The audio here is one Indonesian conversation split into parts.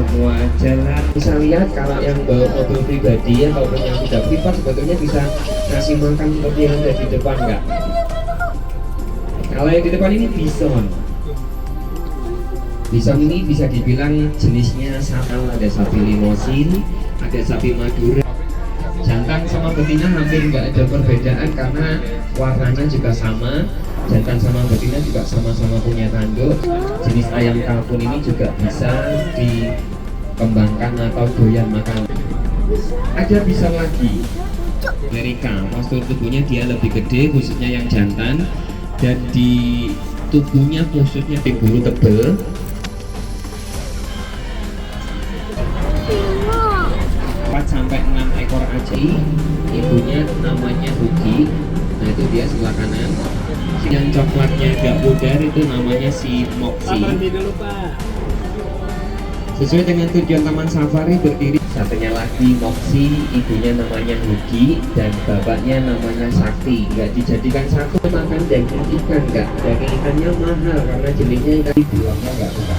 semua jalan. Bisa lihat kalau yang bawa mobil pribadi ataupun yang tidak privat sebetulnya bisa ngasih makan seperti yang ada di depan nggak? Kalau yang di depan ini bison. Bison ini bisa dibilang jenisnya sama, ada sapi limosin, ada sapi Madura. Jantan sama betina hampir nggak ada perbedaan karena warnanya juga sama. Jantan sama betina juga sama-sama punya tanduk. Jenis ayam kalkun ini juga bisa dikembangkan atau doyan makan. Ada bison lagi Amerika, postur tubuhnya dia lebih gede, khususnya yang jantan, dan di tubuhnya khususnya di bulu tebel. 4-6 ekor aja. Ibunya namanya Hugi. Nah itu dia sebelah kanan. Yang coklatnya agak pudar itu namanya si Moxie. Sesuai dengan tujuan taman safari berdiri. Satunya lagi Moxie, ibunya namanya Hugi dan bapaknya namanya Sakti. Nggak dijadikan satu makan daging ikan, nggak. Daging ikannya mahal karena jenisnya ikan dibuangnya nggak suka.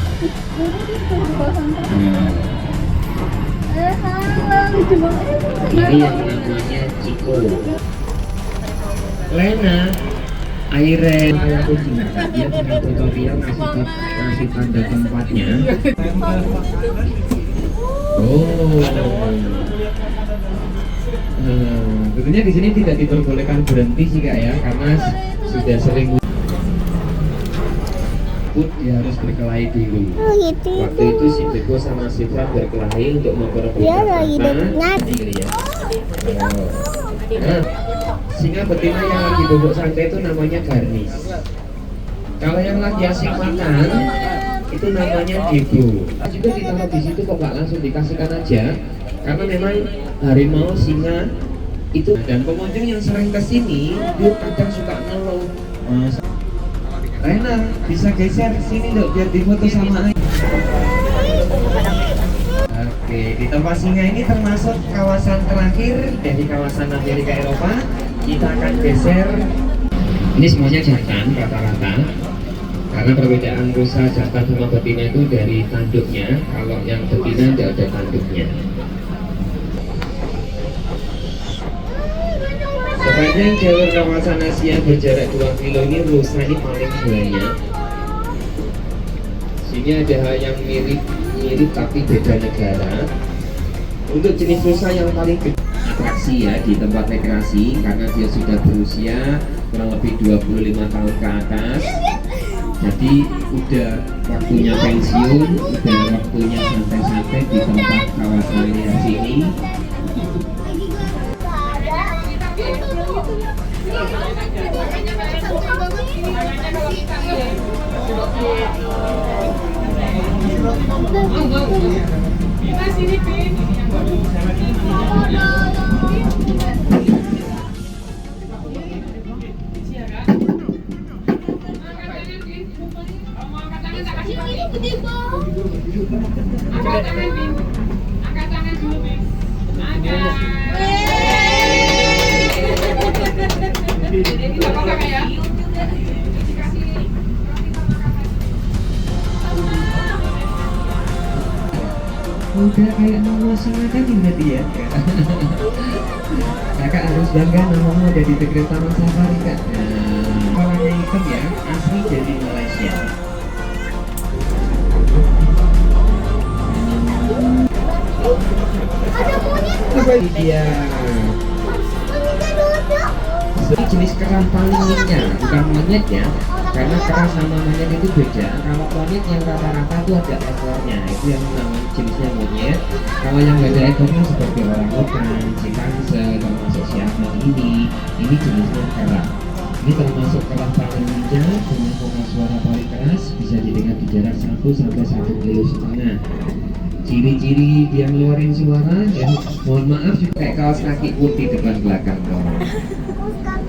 Ini yang namanya Ciko. Lena, Airen, aku juga dia punya tutorial ngasih tanda tempatnya. Oh, tentunya di sini tidak diperbolehkan berhenti sih kak ya, karena sudah sering dia harus berkelahi dulu. Waktu itu si Beko sama si Fran berkelahi untuk memperebutkan tahta. Nah, singa betina yang lagi bobok santai itu namanya Garnis. Kalau yang lagi asik makan itu namanya Debo. Juga ditaruh di situ kok nggak langsung dikasihkan aja, karena memang harimau, singa itu dan pengunjung yang sering kesini dia kadang suka ngeluh. Rena bisa geser sini dok biar difoto sama Ayu. Oke, di tempat singa ini termasuk kawasan terakhir dari kawasan Amerika Eropa. Kita akan geser. Ini semuanya jantan rata-rata. Karena perbedaan rusa jantan sama betina itu dari tanduknya. Kalau yang betina tidak ada tanduknya. Sepanjang jalur kawasan Asia berjarak 2 kilo ini rusa ini paling banyak. Sini ada hal yang mirip tapi beda negara. Untuk jenis rusa yang paling atraksi ya di tempat rekreasi karena dia sudah berusia kurang lebih 25 tahun ke atas. Jadi udah waktunya pensiun, udah waktunya santai-santai di tempat kawasan liar sini. Angkat tangan dulu, Bim. Udah kayak nama singa tadi berarti ya. Kakak harus bangga namamu ada di Tegal Taman Safari kak. Warnanya hitam ya, asli dari Malaysia. Apa dia? Ini jenis kerah paling monyet, bukan monyet ya, karena kerah sama monyet itu beda. Kalau monyet yang rata-rata itu ada ekornya, itu yang namanya jenisnya monyet. Kalau yang nggak ada ekornya seperti orangutan, cimpanse, termasuk siamang ini jenisnya kerah. Ini termasuk kerah paling lincah dengan pengeras suara paling keras, bisa didengar di jarak 1-1,5 kilo. Ciri-ciri dia ngeluarin suara ya, mohon maaf juga kayak kaos kaki putih depan belakang dong.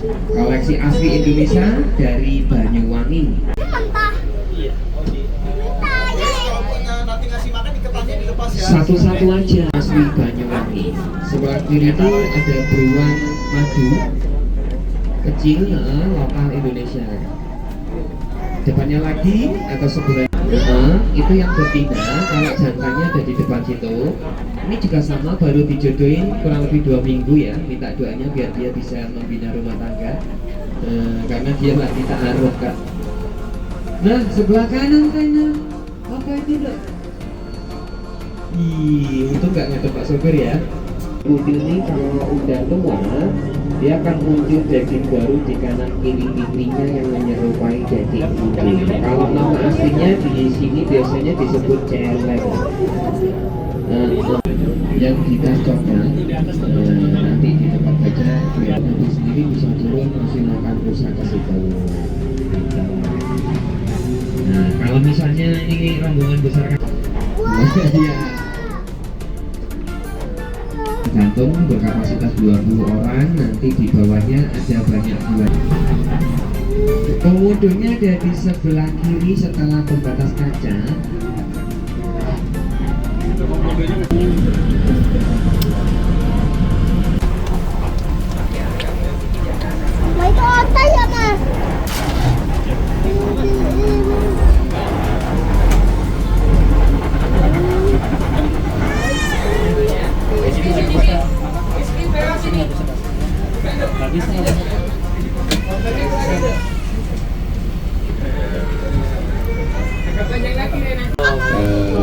Koleksi asli Indonesia dari Banyuwangi. Satu-satu aja asli Banyuwangi. Sebelah kiri itu ada beruang madu kecil lokal Indonesia. Depannya lagi atau sebelah Itu yang betina, kalau jantannya ada di depan situ. Ini juga sama, baru dijodohin kurang lebih 2 minggu ya. Minta doanya biar dia bisa membina rumah tangga. Karena dia nggak minta arut kak. Nah sebelah kanan Kaina, apa itu dok? Ih, untung nggak ngadep Pak Sopir ya. Kutil ini kalau udah tua, dia akan muncul daging baru di kanan kiri pipinya yang menyerupai daging kutil. Kalau nama aslinya di sini biasanya disebut celeng. Yang kita coba nanti di tempat baca biar nanti sendiri bisa turun masih makan rusa ke situ. Nah kalau misalnya ini rombongan besar kan ya gantung berkapasitas 20 orang, nanti di bawahnya ada banyak buah. Komodonya ada di sebelah kiri setelah pembatas kaca. Nah, itu otak ya mas.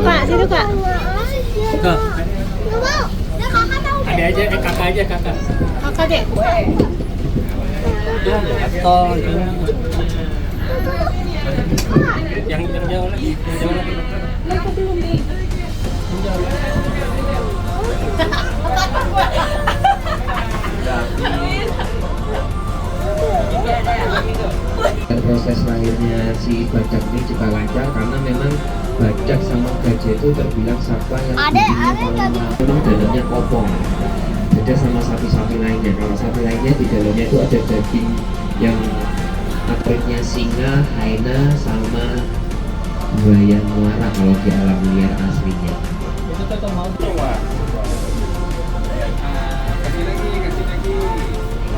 Kak, situ kak. Kak. Ada aja, kakak aja kakak. Kakak dek. Atau yang jauh lagi, yang jauh lagi. Dan proses lahirnya si badak ini juga lancar karena memang badak sama gajah itu terbilang satwa yang memang dalamnya kopong. Beda sama sapi-sapi lainnya. Kalau sapi lainnya di dalamnya itu ada daging yang akhirnya singa, hyena, sama buaya muara kalau di alam liar aslinya. Itu tuh mau keluar. Kasih lagi.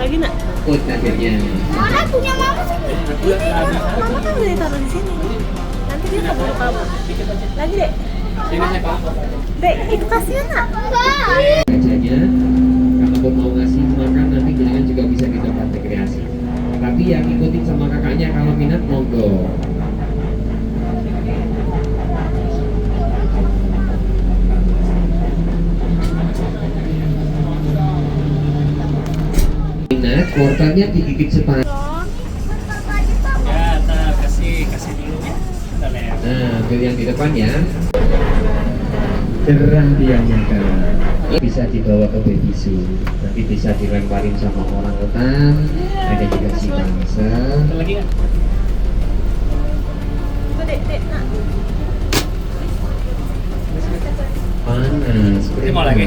Lagi nak? Ikut akhirnya. Mana punya mama sih? Mama kan udah ditaruh di sini. Nanti dia keburu kabur. Lagi dek. Sini saya Pak. Dek, itu kasihan nak. Gajahnya kalau mau ngasih makan nanti jangan juga bisa di tempat rekreasi. Tapi yang ikutin sama kakaknya kalau minat monggo. Minat, wortelnya digigit separuh. Ya, kasih dulu ya. Udah lewat. Nah, ambil yang di depan ya. Cerah dia nyangka. Bisa dibawa ke baby zoo, nanti bisa dilemparin sama orang utan. Ada juga si bangsa. Ada lagi nggak? Itu dek, nak. Panas. Ini mau lagi?